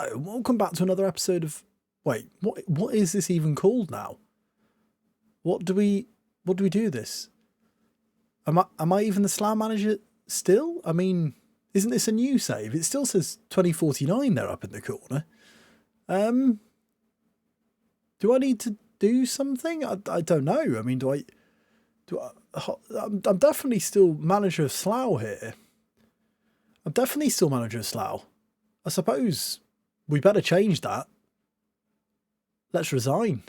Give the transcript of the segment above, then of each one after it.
Hello, welcome back to another episode of... Wait, what is this even called now? What do we do this? Am I even the Slough manager still? I mean, isn't this a new save? It still says 2049 there up in the corner. Do I need to do something? I don't know. I mean, I'm definitely still manager of Slough here. I'm definitely still manager of Slough. I suppose we better change that. Let's resign.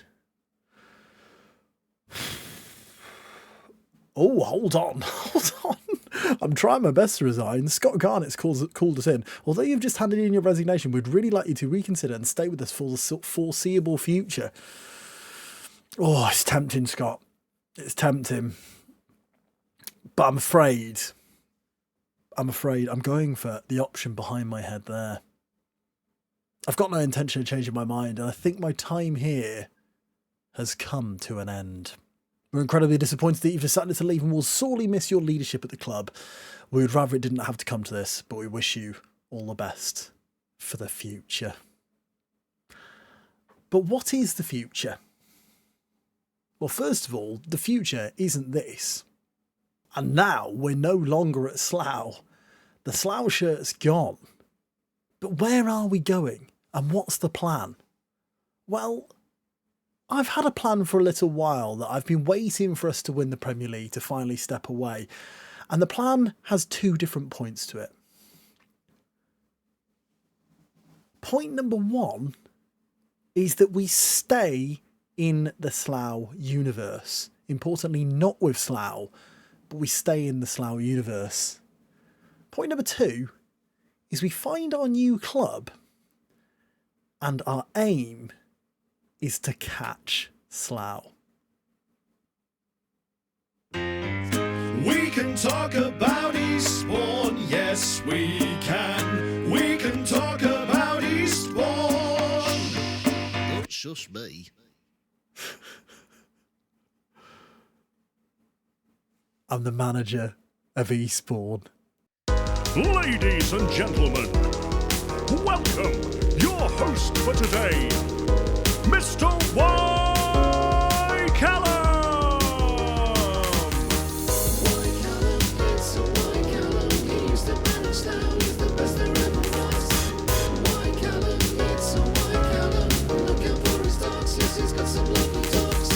Oh, hold on. I'm trying my best to resign. Scott Garnett's called us in. Although you've just handed in your resignation, we'd really like you to reconsider and stay with us for the foreseeable future. Oh, it's tempting, Scott. It's tempting. But I'm afraid I'm going for the option behind my head there. I've got no intention of changing my mind, and I think my time here has come to an end. We're incredibly disappointed that you've decided to leave, and we'll sorely miss your leadership at the club. We would rather it didn't have to come to this, but we wish you all the best for the future. But what is the future? Well, first of all, the future isn't this. And now we're no longer at Slough. The Slough shirt's gone. But where are we going? And what's the plan? Well, I've had a plan for a little while that I've been waiting for us to win the Premier League to finally step away. And the plan has two different points to it. Point number one is that we stay in the Slough universe. Importantly, not with Slough, but we stay in the Slough universe. Point number two is we find our new club, and our aim is to catch Slough. We can talk about Eastbourne, yes we can. We can talk about Eastbourne. Don't shush me. I'm the manager of Eastbourne. Ladies and gentlemen, welcome your host for today, Mr. Y. Callum. Y. Callum, it's a Y. Callum. He's the man of Slough, he's the best there ever was. Y. Callum, it's a Y. Callum. Look out for his dogs, yes, he's got some lovely dogs.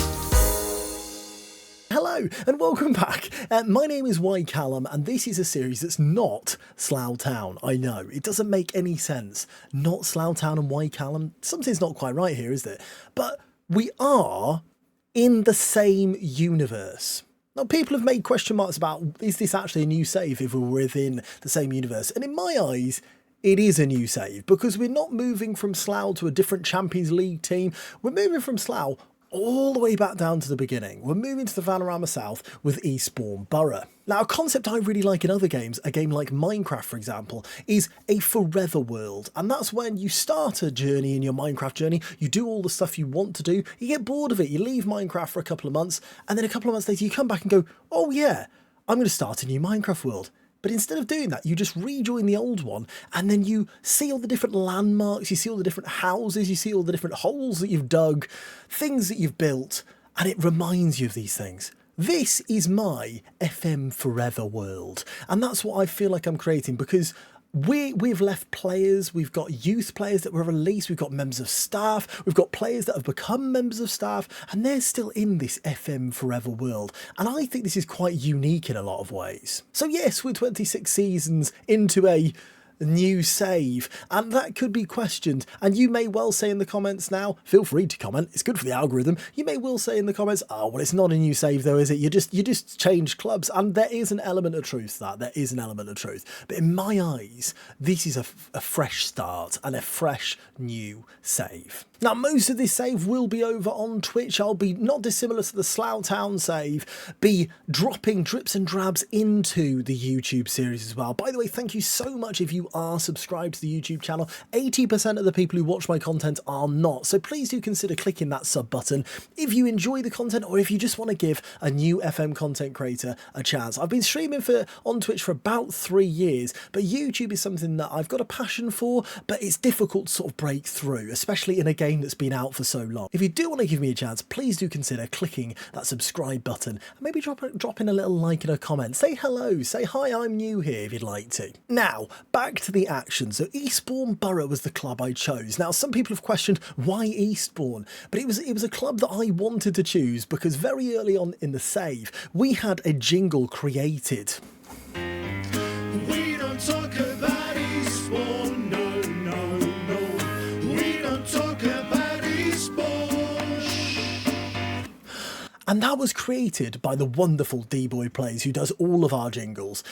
Hello and welcome back. My name is Y. Callum, and this is a series that's not Slough Town. I know, it doesn't make any sense. Not Slough Town and Y. Callum. Something's not quite right here, is there? But we are in the same universe. Now, people have made question marks about, is this actually a new save if we're within the same universe? And in my eyes, it is a new save, because we're not moving from Slough to a different Champions League team. We're moving from Slough all the way back down to the beginning. We're moving to the Vanarama South with Eastbourne Borough. Now, a concept I really like in other games, a game like Minecraft, for example, is a forever world. And that's when you start a journey in your Minecraft journey, you do all the stuff you want to do, you get bored of it, you leave Minecraft for a couple of months, and then a couple of months later you come back and go, oh yeah, I'm going to start a new Minecraft world. But instead of doing that, you just rejoin the old one, and then you see all the different landmarks, you see all the different houses, you see all the different holes that you've dug, things that you've built, and it reminds you of these things. This is my FM Forever world, and that's what I feel like I'm creating, because we've left players, we've got youth players that were released, we've got members of staff, we've got players that have become members of staff, and they're still in this FM Forever world. And I think this is quite unique in a lot of ways. So yes, we're 26 seasons into a new save, and that could be questioned, and you may well say in the comments now, feel free to comment, it's good for the algorithm, you may well say in the comments, oh well, it's not a new save though, is it? You just changed clubs. And there is an element of truth to that, there is an element of truth, but in my eyes this is a fresh start and a fresh new save. Now, most of this save will be over on Twitch. I'll be, not dissimilar to the Slough Town save, be dropping drips and drabs into the YouTube series as well. By the way, thank you so much if you are subscribed to the YouTube channel. 80% of the people who watch my content are not, so please do consider clicking that sub button if you enjoy the content or if you just want to give a new FM content creator a chance. I've been streaming on Twitch for about 3 years, but YouTube is something that I've got a passion for, but it's difficult to sort of break through, especially in a game that's been out for so long. If you do want to give me a chance, please do consider clicking that subscribe button and maybe drop in a little like and a comment. Say hello, say hi, I'm new here if you'd like to. Now, back to the action. So Eastbourne Borough was the club I chose. Now, some people have questioned why Eastbourne, but it was a club that I wanted to choose because very early on in the save, we had a jingle created. We don't talk about Eastbourne, no, no, no. We don't talk about Eastbourne. And that was created by the wonderful D-Boy Plays, who does all of our jingles.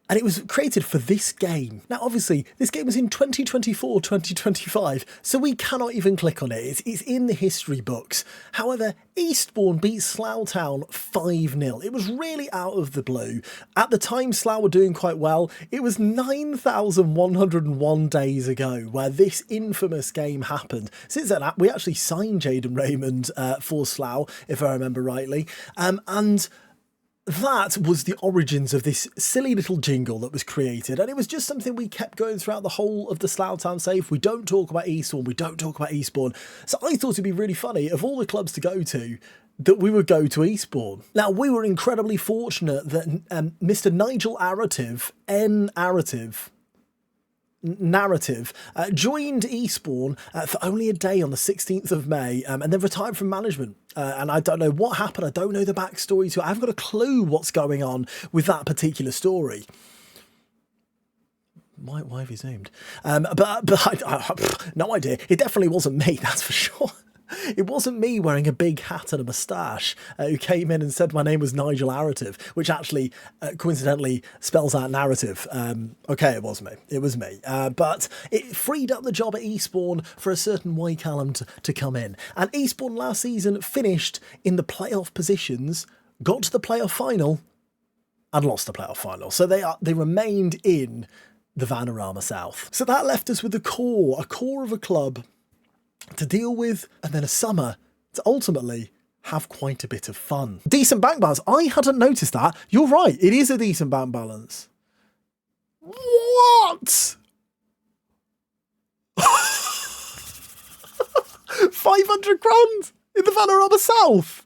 And it was created for this game. Now, obviously, this game was in 2024, 2025, so we cannot even click on it. It's in the history books. However, Eastbourne beat Slough Town 5-0. It was really out of the blue. At the time, Slough were doing quite well. It was 9,101 days ago where this infamous game happened. Since then, we actually signed Jaden Raymond for Slough, if I remember rightly. And that was the origins of this silly little jingle that was created, and it was just something we kept going throughout the whole of the Slough Town save. We don't talk about Eastbourne, we don't talk about Eastbourne. So I thought it'd be really funny, of all the clubs to go to, that we would go to Eastbourne. Now, we were incredibly fortunate that Mr. Nigel Arative, Narrative, joined Eastbourne for only a day on the 16th of May and then retired from management. And I don't know what happened. I don't know the backstory to it. I haven't got a clue what's going on with that particular story. Why have you zoomed? But I no idea. It definitely wasn't me, that's for sure. It wasn't me wearing a big hat and a moustache who came in and said my name was Nigel Arative, which actually coincidentally spells out narrative. Okay, it was me. It was me. But it freed up the job at Eastbourne for a certain Y Callum to come in. And Eastbourne last season finished in the playoff positions, got to the playoff final, and lost the playoff final. So they remained in the Vanarama South. So that left us with a core of a club to deal with, and then a summer to ultimately have quite a bit of fun. Decent bank balance. I hadn't noticed that. You're right. It is a decent bank balance. What? 500 grand in the Vanarama South.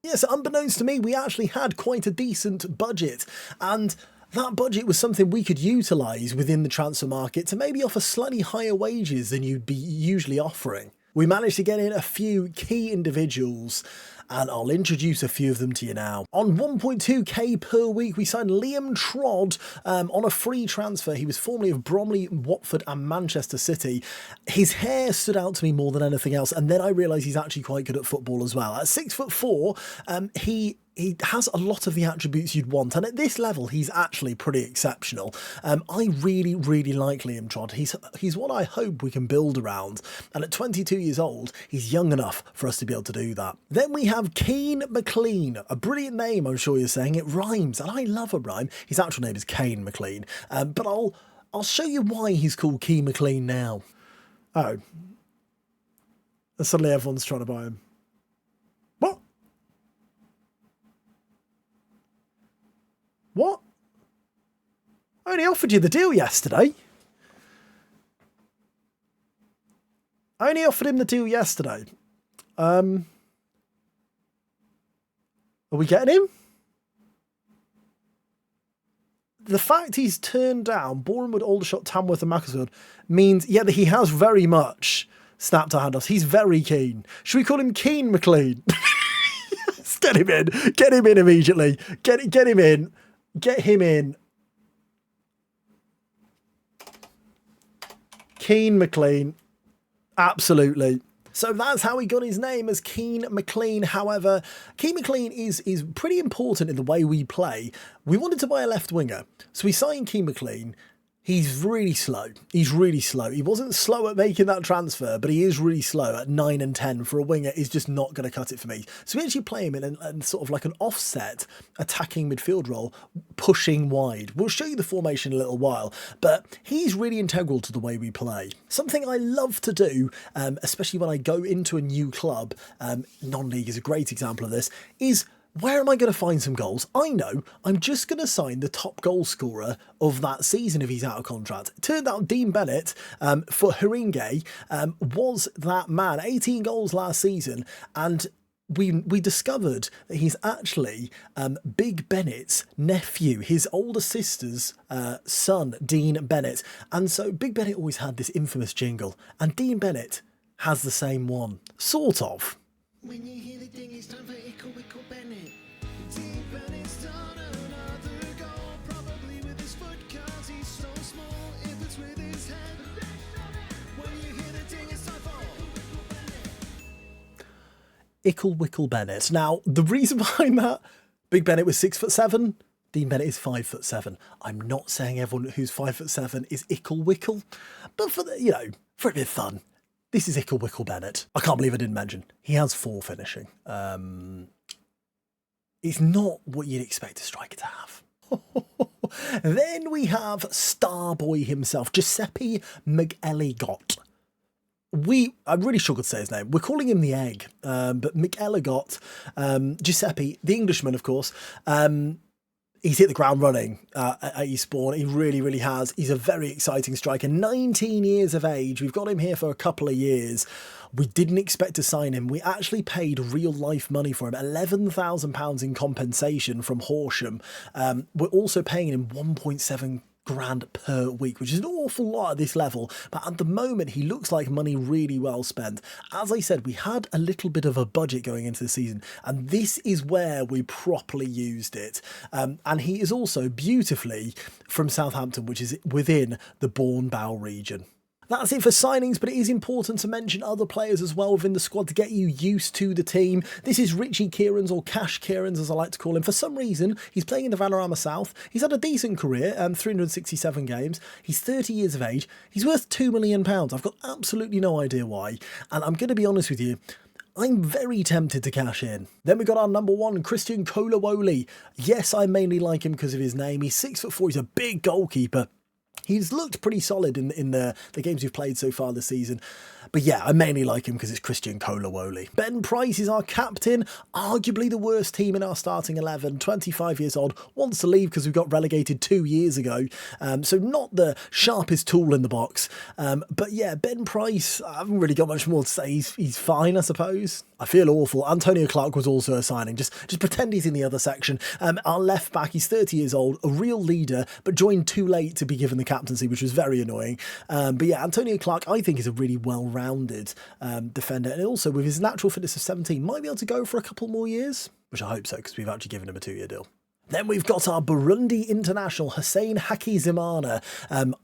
Yes, unbeknownst to me, we actually had quite a decent budget, and that budget was something we could utilise within the transfer market to maybe offer slightly higher wages than you'd be usually offering. We managed to get in a few key individuals, and I'll introduce a few of them to you now. On 1.2k per week, we signed Liam Trod on a free transfer. He was formerly of Bromley, Watford and Manchester City. His hair stood out to me more than anything else, and then I realised he's actually quite good at football as well. At 6'4", he has a lot of the attributes you'd want, and at this level, he's actually pretty exceptional. I really, really like Liam Trod. He's what I hope we can build around, and at 22 years old, he's young enough for us to be able to do that. Then we have Keane McClean, a brilliant name, I'm sure you're saying. It rhymes, and I love a rhyme. His actual name is Keane McClean, but I'll show you why he's called Keane McClean now. Oh. And suddenly everyone's trying to buy him. What? What? I only offered you the deal yesterday. I only offered him the deal yesterday. Are we getting him? The fact he's turned down Bournemouth, Aldershot, Tamworth and Macclesfield means, yeah, that he has very much snapped our hand off. He's very keen. Should we call him Keane McClean? Yes, get him in. Get him in immediately. Get him in. Get him in. Keane McClean. Absolutely. So that's how he got his name, as Keane McClean. However, Keane McClean is pretty important in the way we play. We wanted to buy a left winger, so we signed Keane McClean. He's really slow. He's really slow. He wasn't slow at making that transfer, but he is really slow at 9 and 10 for a winger is just not going to cut it for me. So we actually play him in sort of like an offset attacking midfield role, pushing wide. We'll show you the formation in a little while, but he's really integral to the way we play. Something I love to do, especially when I go into a new club, non-league is a great example of this, is where am I going to find some goals? I know I'm just going to sign the top goal scorer of that season if he's out of contract. It turned out Dean Bennett for Haringey was that man. 18 goals last season, and we discovered that he's actually Big Bennett's nephew, his older sister's son, Dean Bennett. And so Big Bennett always had this infamous jingle, and Dean Bennett has the same one, sort of. When you hear the ding, it's time for Ickle Wickle Bennett. Dean Bennett's done another goal, probably with his foot, cause he's so small. If it's with his head, when you hear the ding, it's time for Ickle Wickle Bennett. Now, the reason behind that, Big Bennett was 6'7", Dean Bennett is 5'7". I'm not saying everyone who's 5'7" is Ickle Wickle, but for the, for a bit of fun. This is Ickle Wickle Bennett. I can't believe I didn't mention. He has 4 finishing. It's not what you'd expect a striker to have. Then we have Starboy himself, Jeppe McEligot. I'm really sure I could say his name. We're calling him the Egg, but McEligot, Giuseppe, the Englishman, of course, he's hit the ground running at Eastbourne. He really, really has. He's a very exciting striker. 19 years of age. We've got him here for a couple of years. We didn't expect to sign him. We actually paid real life money for him, £11,000 in compensation from Horsham. We're also paying him 1.7 grand per week, which is an awful lot at this level, but at the moment he looks like money really well spent. As I said, we had a little bit of a budget going into the season, and this is where we properly used it. And he is also beautifully from Southampton, which is within the Bourne-Bow region. That's it for signings, but it is important to mention other players as well within the squad to get you used to the team. This is Richie Kieran's, or Cash Kieran's as I like to call him. For some reason, he's playing in the Vanarama South. He's had a decent career, 367 games. He's 30 years of age. He's worth £2 million. I've got absolutely no idea why. And I'm going to be honest with you, I'm very tempted to cash in. Then we got our number one, Christian Kolawole. Yes, I mainly like him because of his name. He's 6'4". He's a big goalkeeper. He's looked pretty solid in the games we've played so far this season. But yeah, I mainly like him because it's Christian Kolawole. Ben Price is our captain, arguably the worst team in our starting 11, 25 years old, wants to leave because we got relegated 2 years ago. So not the sharpest tool in the box. But yeah, Ben Price, I haven't really got much more to say. He's fine, I suppose. I feel awful. Antonio Clark was also a signing. Just pretend he's in the other section. Our left back, he's 30 years old, a real leader, but joined too late to be given the captaincy, which was very annoying. But yeah, Antonio Clark, I think, is a really well-rounded defender, and also with his natural fitness of 17 might be able to go for a couple more years, which I hope so, because we've actually given him a 2-year deal. Then we've got our Burundi international, Hussein Hakizimana.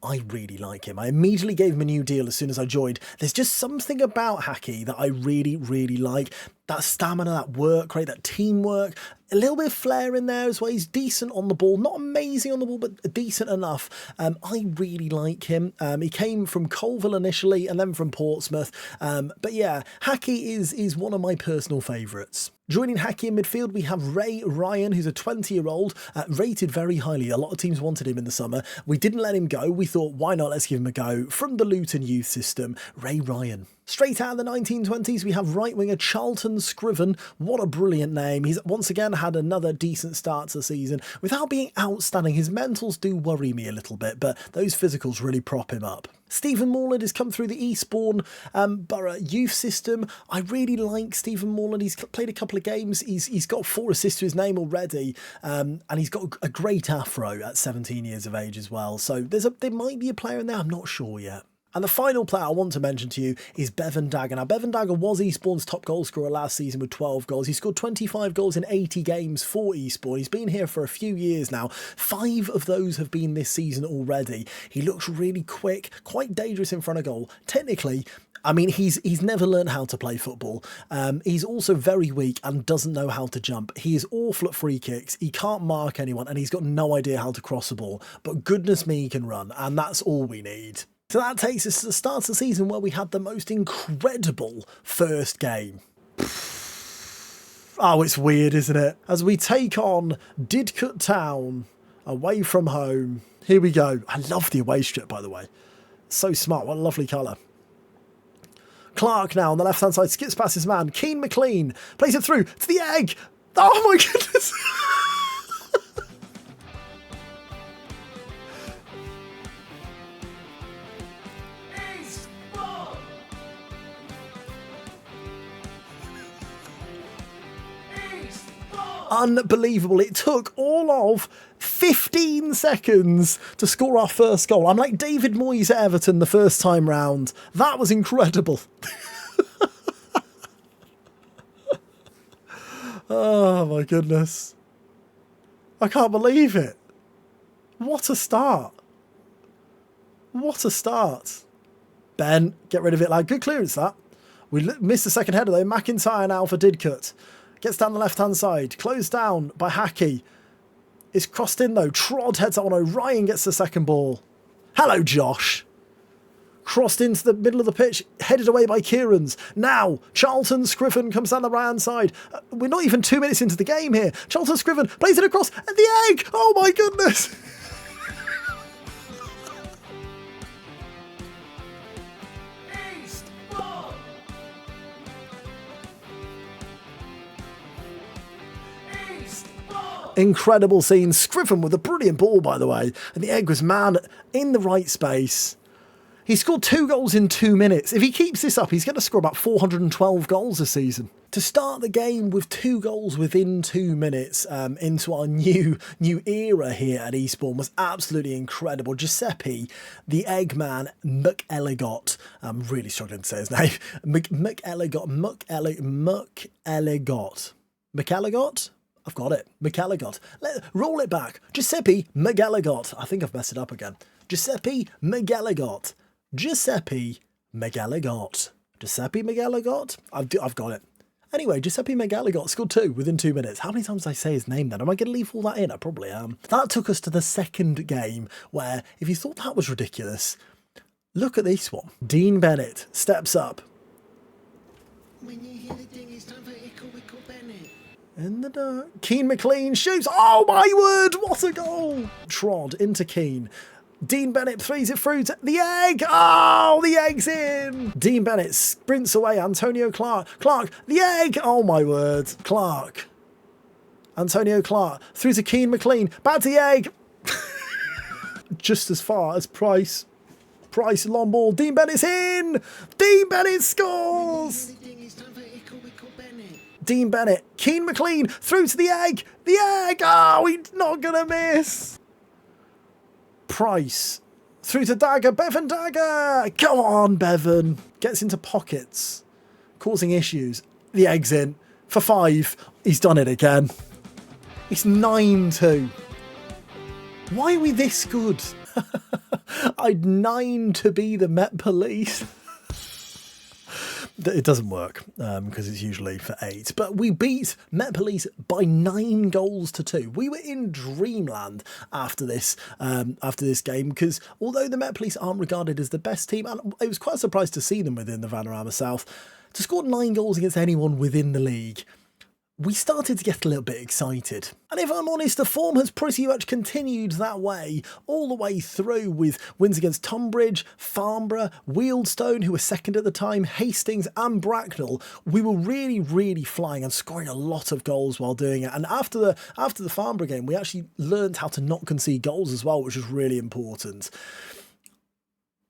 I really like him. I immediately gave him a new deal as soon as I joined. There's just something about Haki that I really, really like. That stamina, that work rate, that teamwork, a little bit of flair in there as well. He's decent on the ball, not amazing on the ball, but decent enough. I really like him. He came from Colville initially and then from Portsmouth. But yeah, Haki is one of my personal favourites. Joining Haki in midfield, we have Ray Ryan, who's a 20-year-old, rated very highly. A lot of teams wanted him in the summer. We didn't let him go. We thought, why not? Let's give him a go. From the Luton youth system, Ray Ryan. Straight out of the 1920s, we have right-winger Charlton Scriven. What a brilliant name. He's once again had another decent start to the season without being outstanding. His mentals do worry me a little bit, but those physicals really prop him up. Stephen Morland has come through the Eastbourne Borough youth system. I really like Stephen Morland. He's played a couple of games. He's got 4 assists to his name already, and he's got a great afro at 17 years of age as well. So there might be a player in there. I'm not sure yet. And the final player I want to mention to you is Bevon Dagger. Now, Bevon Dagger was Eastbourne's top goal scorer last season with 12 goals. He scored 25 goals in 80 games for Eastbourne. He's been here for a few years now. 5 of those have been this season already. He looks really quick, quite dangerous in front of goal. Technically, I mean, he's never learned how to play football. He's also very weak and doesn't know how to jump. He is awful at free kicks. He can't mark anyone and he's got no idea how to cross a ball. But goodness me, he can run, and that's all we need. So that takes us to the start of the season where we had the most incredible first game. Oh, it's weird, isn't it? As we take on Didcot Town away from home. Here we go. I love the away strip, by the way. So smart. What a lovely colour. Clark now on the left-hand side skips past his man. Keane McClean plays it through to the egg. Oh, my goodness. Unbelievable. It took all of 15 seconds to score our first goal. I'm like David Moyes at Everton the first time round. That was incredible. Oh my goodness. I can't believe it. What a start. What a start. Ben, get rid of it, lad. Good clearance, that. We missed the second header though. McIntyre now for Didcot. Gets down the left-hand side. Closed down by Hackey. It's crossed in, though. Trod heads on. O'Ryan gets the second ball. Hello, Josh. Crossed into the middle of the pitch. Headed away by Kieran's. Now, Charlton Scriven comes down the right-hand side. We're not even 2 minutes into the game here. Charlton Scriven plays it across. And the egg! Oh, my goodness! Incredible scene. Scriven with a brilliant ball, by the way. And the egg was man in the right space. He scored 2 goals in 2 minutes. If he keeps this up, he's going to score about 412 goals this season. To start the game with 2 goals within 2 minutes into our new era here at Eastbourne was absolutely incredible. Giuseppe, the Eggman McEligot, I'm really struggling to say his name. McEligot? I've got it. McEligot. Roll it back. Jeppe McEligot. I think I've messed it up again. Jeppe McEligot. Jeppe McEligot. Jeppe McEligot? I've got it. Anyway, Jeppe McEligot scored 2 within 2 minutes. How many times did I say his name then? Am I going to leave all that in? I probably am. That took us to the second game where, if you thought that was ridiculous, look at this one. Dean Bennett steps up. When you hear the ding, it's time for Ickle Bennett. In the dark. Keane McClean shoots. Oh my word, what a goal! Trod into Keane. Dean Bennett throws it through to the egg. Oh, the egg's in. Dean Bennett sprints away. Antonio Clark. Clark, the egg. Oh my word. Clark. Antonio Clark through to Keane McClean. Back to the egg. Just as far as Price. Price long ball. Dean Bennett's in. Dean Bennett scores. Dean Bennett, Keane McClean, through to the egg. The egg! Oh, he's not going to miss. Price, through to Dagger. Bevon Dagger! Come on, Bevon. Gets into pockets, causing issues. The egg's in. For 5. He's done it again. It's 9-2. Why are we this good? I'd 9 to be the Met Police. It doesn't work because it's usually for 8. But we beat Met Police by 9 goals to 2. We were in dreamland after this game because although the Met Police aren't regarded as the best team, and it was quite a surprise to see them within the Vanarama South, to score 9 goals against anyone within the league, we started to get a little bit excited. And if I'm honest, the form has pretty much continued that way all the way through with wins against Tonbridge, Farnborough, Wealdstone, who were second at the time, Hastings and Bracknell. We were really, really flying and scoring a lot of goals while doing it. And after the Farnborough game, we actually learned how to not concede goals as well, which was really important.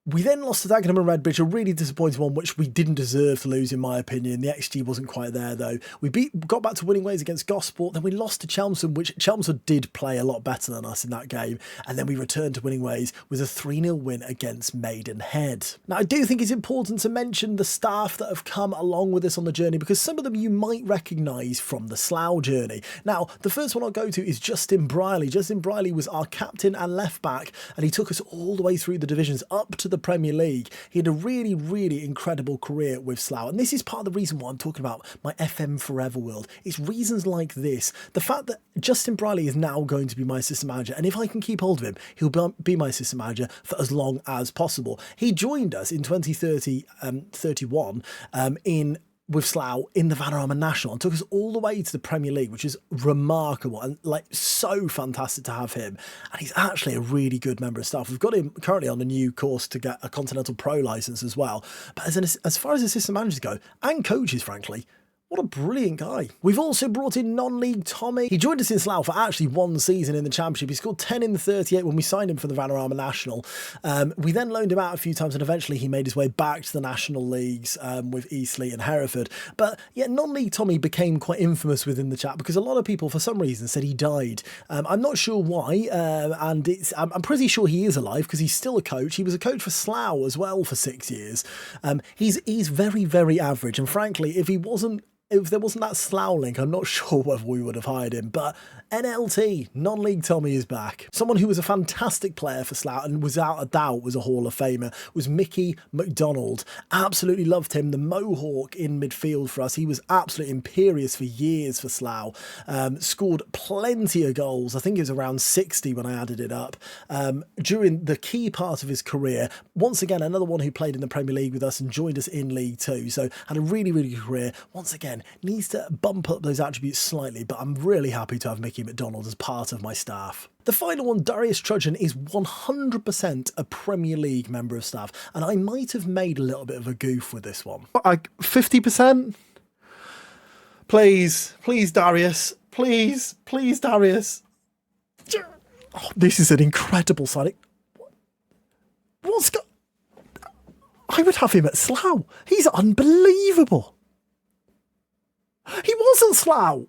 We then lost to Dagenham and Redbridge, a really disappointing one, which we didn't deserve to lose, in my opinion. The XG wasn't quite there, though. We got back to winning ways against Gosport, then we lost to Chelmsford, which Chelmsford did play a lot better than us in that game, and then we returned to winning ways with a 3-0 win against Maidenhead. Now, I do think it's important to mention the staff that have come along with us on the journey, because some of them you might recognise from the Slough journey. Now, the first one I'll go to is Justin Briley. Justin Briley was our captain and left back, and he took us all the way through the divisions up to the Premier League. He had a really, really incredible career with Slough, and this is part of the reason why I'm talking about my FM Forever world. It's reasons like this. The fact that Justin Briley is now going to be my assistant manager, and if I can keep hold of him, he'll be my assistant manager for as long as possible. He joined us in 2031 with Slough in the Vanarama National and took us all the way to the Premier League, which is remarkable and like so fantastic to have him. And he's actually a really good member of staff. We've got him currently on a new course to get a Continental Pro licence as well. But as far as assistant managers go, and coaches, frankly, what a brilliant guy. We've also brought in non-league Tommy. He joined us in Slough for actually one season in the Championship. He scored 10 in the 38 when we signed him for the Vanarama National. We then loaned him out a few times, and eventually he made his way back to the National Leagues with Eastleigh and Hereford. But yeah, non-league Tommy became quite infamous within the chat because a lot of people, for some reason, said he died. I'm not sure why, and I'm pretty sure he is alive because he's still a coach. He was a coach for Slough as well for 6 years. He's very, very average, and frankly, if there wasn't that Slough link, I'm not sure whether we would have hired him. But NLT, non-league Tommy, is back. Someone who was a fantastic player for Slough and without a doubt was a Hall of Famer was Mickey McDonald. Absolutely loved him. The Mohawk in midfield for us. He was absolutely imperious for years for Slough. Scored plenty of goals. I think it was around 60 when I added it up. During the key part of his career. Once again, another one who played in the Premier League with us and joined us in League Two. So had a really, really good career. Once again, needs to bump up those attributes slightly, but I'm really happy to have Mickey McDonald as part of my staff. The final one, Darius Trudgeon, is 100% a Premier League member of staff, and I might have made a little bit of a goof with this one. Like 50%? Please, Darius. Please, Darius. Oh, this is an incredible signing. I would have him at Slough. He's unbelievable. He wasn't Slough.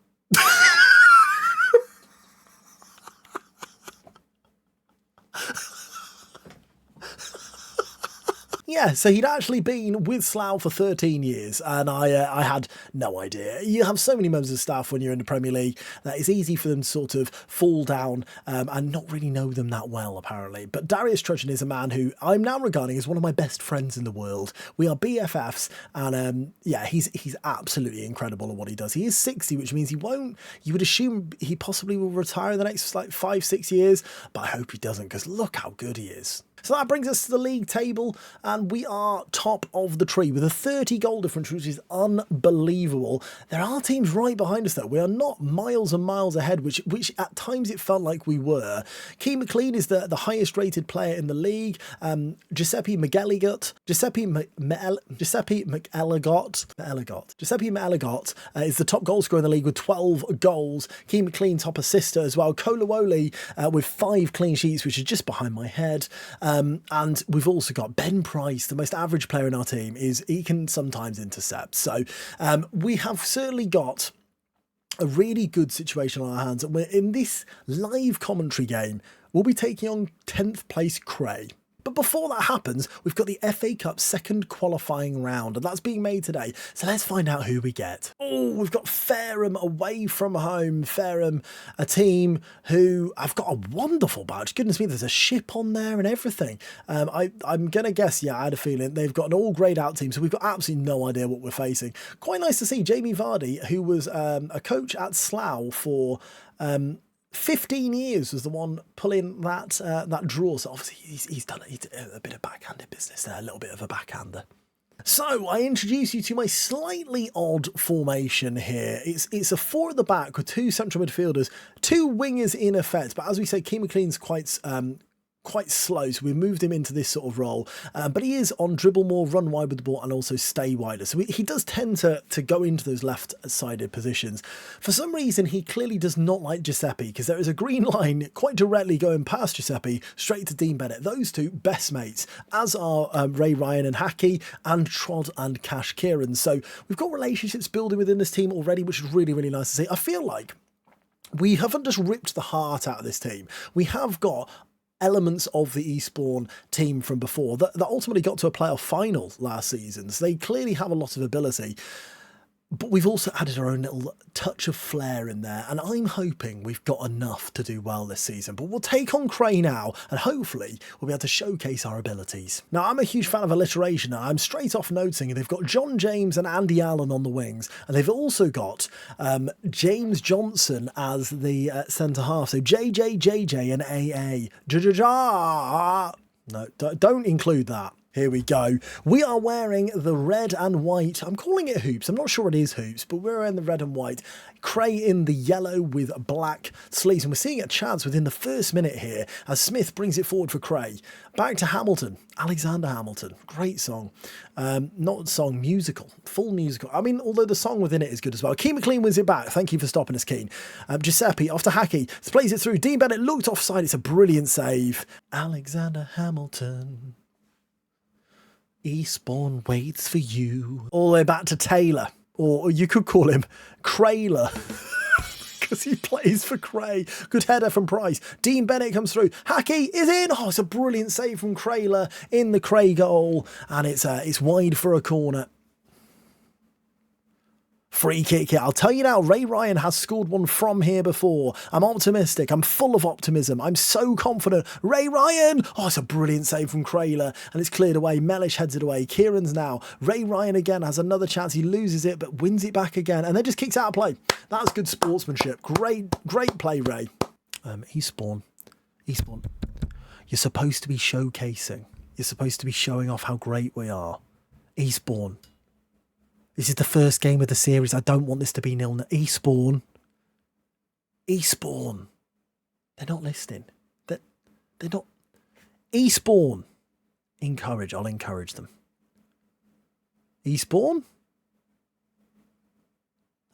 Yeah, so he'd actually been with Slough for 13 years, and I had no idea. You have so many members of staff when you're in the Premier League that it's easy for them to sort of fall down and not really know them that well, apparently. But Darius Trudgeon is a man who I'm now regarding as one of my best friends in the world. We are BFFs, and yeah, he's absolutely incredible at what he does. He is 60, which means you would assume he possibly will retire in the next 5-6 years, but I hope he doesn't, because look how good he is. So that brings us to the league table, and we are top of the tree with a 30 goal difference, which is unbelievable. There are teams right behind us, though. We are not miles and miles ahead, which at times it felt like we were. Keane McClean is the highest rated player in the league. Jeppe McEligot is the top goal scorer in the league with 12 goals. Keane McClean, top assister as well. Kolawole with 5 clean sheets, which is just behind my head. And we've also got Ben Price, the most average player in our team. He can sometimes intercept. So we have certainly got a really good situation on our hands. And we're in this live commentary game. We'll be taking on 10th place Cray. But before that happens, we've got the FA Cup second qualifying round, and that's being made today. So let's find out who we get. Oh, we've got Fareham away from home. Fareham, a team who I've got a wonderful badge. Goodness me, there's a ship on there and everything. I'm going to guess, yeah, I had a feeling they've got an all greyed out team, so we've got absolutely no idea what we're facing. Quite nice to see Jamie Vardy, who was a coach at Slough for 15 years, was the one pulling that draw. So obviously he's done a bit of backhanded business there, a little bit of a backhander. So I introduce you to my slightly odd formation here. It's a 4 at the back with 2 central midfielders, 2 wingers in effect. But as we say, Keane McClean's quite quite slow, so we moved him into this sort of role, but he is on dribble more, run wide with the ball, and also stay wider, so he does tend to go into those left-sided positions. For some reason, he clearly does not like Giuseppe, because there is a green line quite directly going past Giuseppe straight to Dean Bennett. Those two, best mates, as are Ray Ryan and Hackey, and Trod and Cash Kieran. So we've got relationships building within this team already, which is really, really nice to see. I feel like we haven't just ripped the heart out of this team. We have got elements of the Eastbourne team from before that ultimately got to a playoff final last season. So they clearly have a lot of ability. But we've also added our own little touch of flair in there, and I'm hoping we've got enough to do well this season. But we'll take on Cray now, and hopefully we'll be able to showcase our abilities. Now, I'm a huge fan of alliteration, and I'm straight off noticing they've got John James and Andy Allen on the wings, and they've also got James Johnson as the centre-half. So JJ and AA. No, don't include that. Here we go. We are wearing the red and white. I'm calling it hoops. I'm not sure it is hoops, but we're wearing the red and white. Cray in the yellow with black sleeves. And we're seeing a chance within the first minute here as Smith brings it forward for Cray. Back to Hamilton. Alexander Hamilton. Great song. Not song, musical. Full musical. I mean, although the song within it is good as well. Keane McClean wins it back. Thank you for stopping us, Keane. Giuseppe off to Hackey. Plays it through. Dean Bennett looked offside. It's a brilliant save. Alexander Hamilton. Eastbourne waits for you. All the way back to Taylor, or you could call him Crayler, because he plays for Cray. Good header from Price. Dean Bennett comes through. Hackey is in. Oh, it's a brilliant save from Crayler in the Cray goal, and it's wide for a corner. Free kick here. I'll tell you now, Ray Ryan has scored one from here before. I'm optimistic. I'm full of optimism. I'm so confident. Ray Ryan! Oh, it's a brilliant save from Crayler, and it's cleared away. Mellish heads it away. Kieran's now. Ray Ryan again has another chance. He loses it, but wins it back again, and then just kicks out of play. That's good sportsmanship. Great play, Ray. Eastbourne. You're supposed to be showcasing. You're supposed to be showing off how great we are. Eastbourne. This is the first game of the series. I don't want this to be 0-0. Eastbourne. They're not listening. They're not. Eastbourne. I'll encourage them. Eastbourne?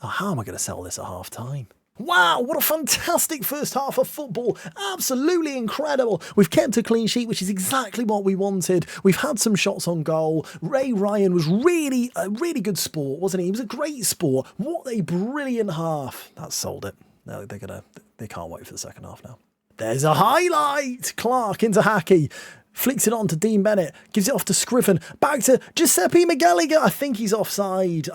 Oh, how am I going to sell this at half time? Wow, what a fantastic first half of football. Absolutely incredible. We've kept a clean sheet, which is exactly what we wanted. We've had some shots on goal. Ray Ryan was really a really good sport, wasn't he? He was a great sport. What a brilliant half. That sold it. No, they can't wait for the second half now. There's a highlight. Clark into Hackey. Flicks it on to Dean Bennett. Gives it off to Scriven. Back to Jeppe McEligot. I think he's offside.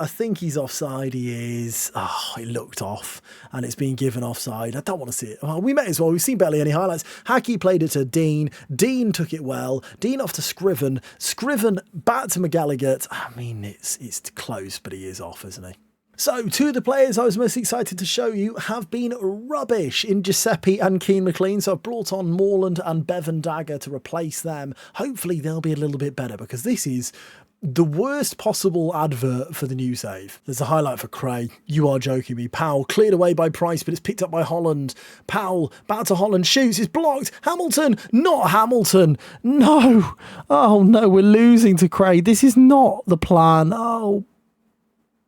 He is. Oh, it looked off. And it's been given offside. I don't want to see it. Well, we may as well. We've seen barely any highlights. Hackey played it to Dean. Dean took it well. Dean off to Scriven. Scriven back to McEligot. I mean, it's close, but he is off, isn't he? So, two of the players I was most excited to show you have been rubbish in Giuseppe and Keane McClean, so I've brought on Morland and Bevon Dagger to replace them. Hopefully they'll be a little bit better, because this is the worst possible advert for the new save. There's a highlight for Cray. You are joking me. Powell cleared away by Price, but it's picked up by Holland. Powell back to Holland, shoots, it's blocked. Hamilton, not Hamilton. No. Oh no, we're losing to Cray. This is not the plan. Oh,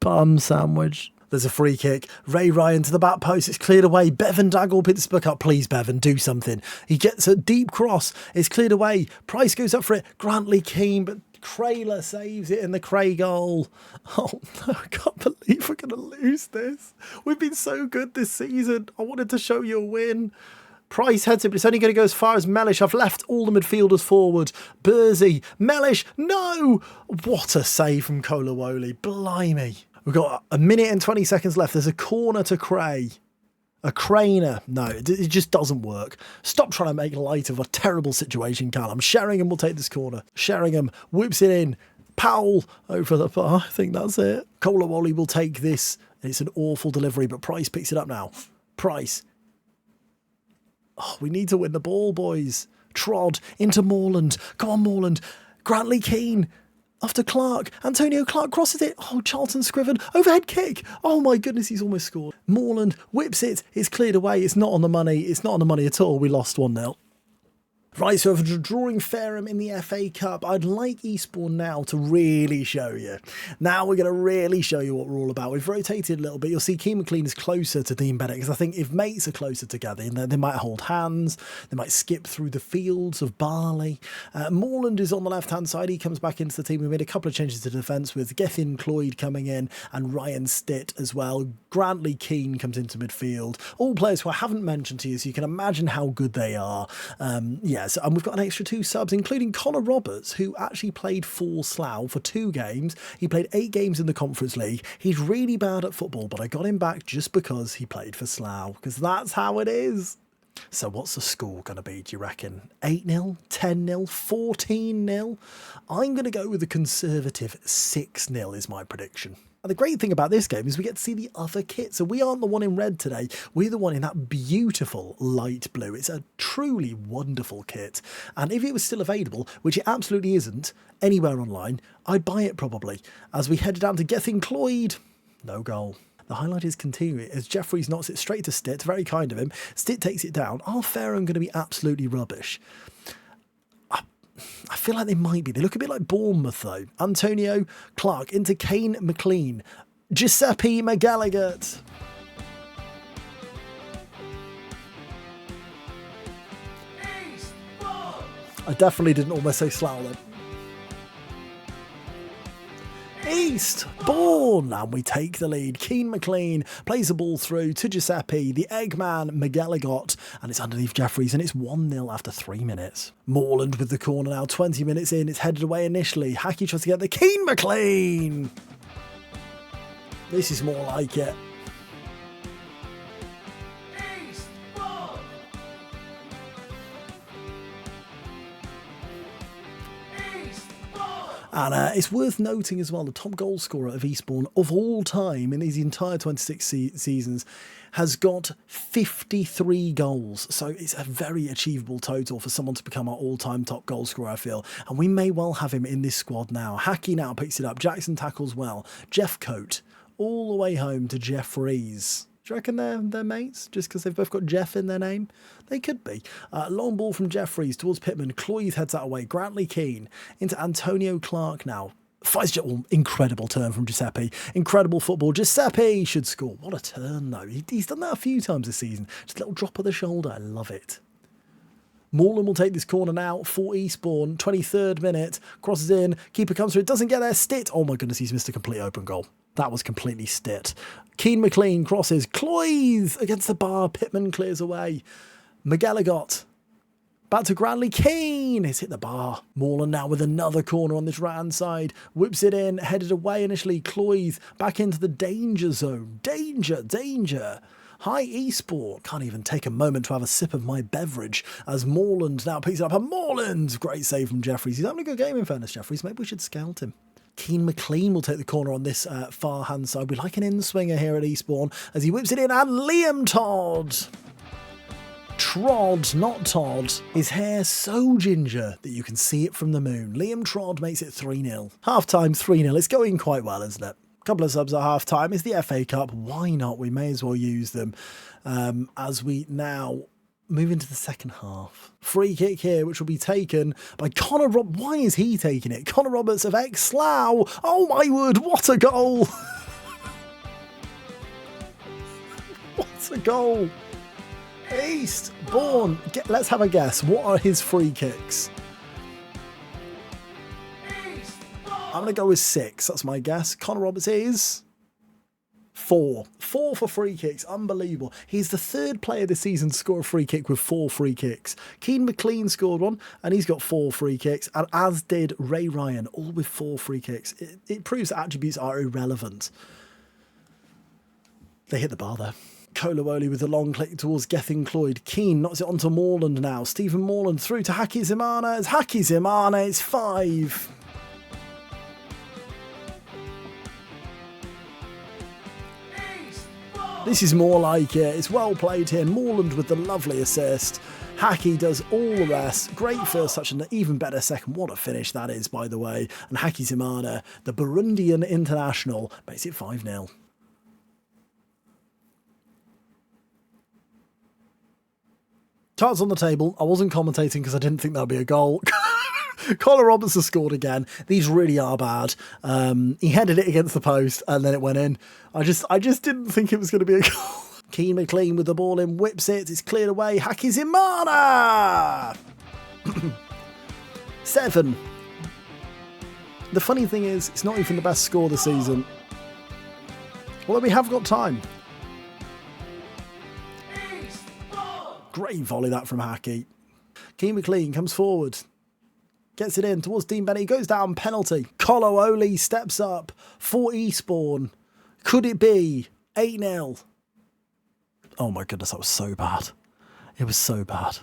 bum sandwich. There's a free kick. Ray Ryan to the back post. It's cleared away. Bevon Dagger picks this book up. Please, Bevon, do something. He gets a deep cross. It's cleared away. Price goes up for it. Grantley Keane, but Crayler saves it in the Cray goal. Oh no, I can't believe we're going to lose this. We've been so good this season. I wanted to show you a win. Price heads it, but it's only going to go as far as Mellish. I've left all the midfielders forward. Bursey, Mellish, no! What a save from Kolawole. Blimey. We've got a minute and 20 seconds left. There's a corner to Cray. A craner. No, it just doesn't work. Stop trying to make light of a terrible situation, Callum. Sheringham will take this corner. Sheringham whips it in. Powell over the bar. I think that's it. Kolawole will take this. It's an awful delivery, but Price picks it up now. Price. Oh, we need to win the ball, boys. Trod into Morland. Come on, Morland. Grantley Keane. After Clark. Antonio Clark crosses it. Oh, Charlton Scriven. Overhead kick. Oh my goodness, he's almost scored. Morland whips it. It's cleared away. It's not on the money. It's not on the money at all. We lost 1-0. Right, so after drawing Fareham in the FA Cup, I'd like Eastbourne now to really show you. Now we're going to really show you what we're all about. We've rotated a little bit. You'll see Keane McClean is closer to Dean Bennett, because I think if mates are closer together, they might hold hands, they might skip through the fields of barley. Morland is on the left-hand side. He comes back into the team. We made a couple of changes to defence with Gethin Cloyd coming in and Ryan Stitt as well. Grantley Keane comes into midfield. All players who I haven't mentioned to you, so you can imagine how good they are. Yes, and we've got an extra 2 subs, including Connor Roberts, who actually played for Slough for 2 games. He played 8 games in the Conference League. He's really bad at football, but I got him back just because he played for Slough, because that's how it is. So what's the score going to be, do you reckon? 8-0, 10-0, 14-0? I'm going to go with a conservative 6-0 is my prediction. And the great thing about this game is we get to see the other kit. So we aren't the one in red today. We're the one in that beautiful light blue. It's a truly wonderful kit. And if it was still available, which it absolutely isn't, anywhere online, I'd buy it probably. As we head down to Gethin Cloyd, no goal. The highlight is continuing as Jeffries knocks it straight to Stitt. Very kind of him. Stitt takes it down. Are Fareham going to be absolutely rubbish? I feel like they might be. They look a bit like Bournemouth, though. Antonio Clark into Keane McClean. Jeppe McEligot. I definitely didn't almost say Slough then. Eastbourne, and we take the lead. Keane McClean plays the ball through to Giuseppe, the Eggman McEligot, and it's underneath Jeffries, and it's 1-0 after 3 minutes. Morland with the corner now, 20 minutes in, it's headed away initially. Hackey tries to get the Keane McClean. This is more like it. And it's worth noting as well, the top goal scorer of Eastbourne of all time in these entire 26 seasons has got 53 goals. So it's a very achievable total for someone to become our all-time top goal scorer, I feel. And we may well have him in this squad now. Hackey now picks it up. Jackson tackles well. Jeff Coate all the way home to Jeffries. Do you reckon they're mates just because they've both got Jeff in their name? They could be. Long ball from Jeffries towards Pittman. Cloyd heads that away. Grantley Keane into Antonio Clark now. Incredible turn from Giuseppe. Incredible football. Giuseppe should score. What a turn, though. He's done that a few times this season. Just a little drop of the shoulder. I love it. Morland will take this corner now for Eastbourne. 23rd minute. Crosses in. Keeper comes through. It doesn't get there. Stitt. Oh my goodness, he's missed a complete open goal. That was completely Stitt. Keane McClean crosses. Cloyd against the bar. Pittman clears away. McEligot. Back to Grantley Keane. It's hit the bar. Morland now with another corner on this right-hand side. Whips it in. Headed away initially. Cloyd back into the danger zone. Danger. Hi, Eastbourne. Can't even take a moment to have a sip of my beverage as Morland now picks it up. And Morland! Great save from Jeffries. He's having a good game in fairness, Jeffries. Maybe we should scout him. Keane McClean will take the corner on this far hand side. We like an in-swinger here at Eastbourne as he whips it in, and Liam Trod, not Todd. His hair so ginger that you can see it from the moon. Liam Trod makes it 3-0. Half-time 3-0. It's going quite well, isn't it? Couple of subs at half-time. It's the FA Cup. Why not? We may as well use them as we now move into the second half. Free kick here, which will be taken by Connor Roberts. Why is he taking it? Connor Roberts of ex-Slough. Oh my word, what a goal. What a goal. Eastbourne. Let's have a guess. What are his free kicks? I'm going to go with 6. That's my guess. Connor Roberts is 4. 4 for free kicks. Unbelievable. He's the 3rd player this season to score a free kick with 4 free kicks. Keane McClean scored one, and he's got 4 free kicks, and as did Ray Ryan, all with 4 free kicks. It proves that attributes are irrelevant. They hit the bar there. Kolawoli with the long click towards Gethin Cloyd. Keane knocks it onto Morland now. Stephen Morland through to Hackey Zimana. It's Hackey Zimana. It's 5. This is more like it. It's well played here. Morland with the lovely assist. Hackey does all the rest. Great first touch and an even better second. What a finish that is, by the way. And Hackey Zimana, the Burundian international, makes it 5-0. Cards on the table. I wasn't commentating because I didn't think that would be a goal. Colin Robertson scored again. These really are bad. He headed it against the post and then it went in. I just didn't think it was going to be a goal. Keane McClean with the ball in, whips it. It's cleared away. Hakizimana! 7. The funny thing is, it's not even the best score this season. Although we have got time. Great volley that from Hacky. Keane McClean comes forward. Gets it in towards Dean Bennett. He goes down, penalty. Colo steps up for Eastbourne. Could it be 8-0? Oh my goodness, that was so bad. It was so bad.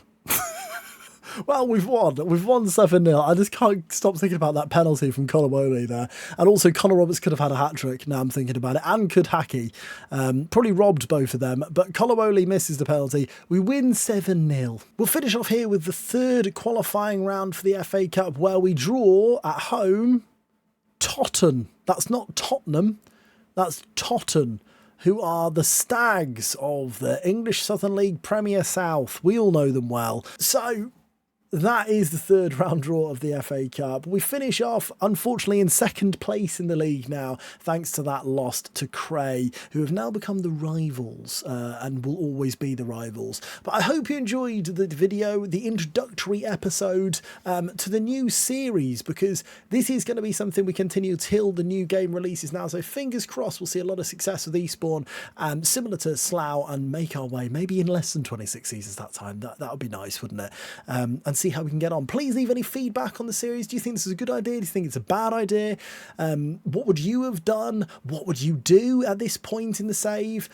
Well, we've won. We've won 7-0. I just can't stop thinking about that penalty from Colowole there. And also, Connor Roberts could have had a hat-trick, now I'm thinking about it, and could Hacky. Probably robbed both of them, but Colowole misses the penalty. We win 7-0. We'll finish off here with the third qualifying round for the FA Cup, where we draw at home Totten. That's not Tottenham, that's Totten, who are the Stags of the English Southern League Premier South. We all know them well. So that is the third round draw of the FA Cup. We finish off, unfortunately, in second place in the league now, thanks to that loss to Cray, who have now become the rivals and will always be the rivals. But I hope you enjoyed the video, the introductory episode to the new series, because this is going to be something we continue till the new game releases now. So fingers crossed we'll see a lot of success with Eastbourne, similar to Slough, and make our way maybe in less than 26 seasons that time. That would be nice, wouldn't it? And see how we can get on. Please leave any feedback on the series. Do you think this is a good idea? Do you think it's a bad idea? What would you have done? What would you do at this point in the save?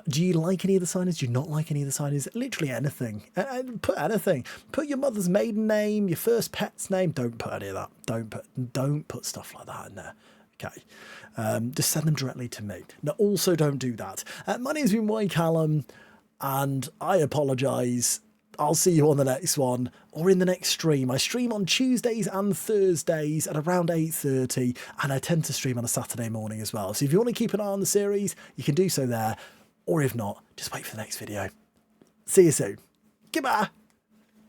Do you like any of the signings? Do you not like any of the signings? Literally anything. Put anything. Put your mother's maiden name, your first pet's name. Don't put any of that. Don't put stuff like that in there. Okay. Just send them directly to me. No, also don't do that. My name's been Y Callum, and I apologise. I'll see you on the next one, or in the next stream. I stream on Tuesdays and Thursdays at around 8:30, and I tend to stream on a Saturday morning as well. So if you want to keep an eye on the series, you can do so there, or if not, just wait for the next video. See you soon. Goodbye.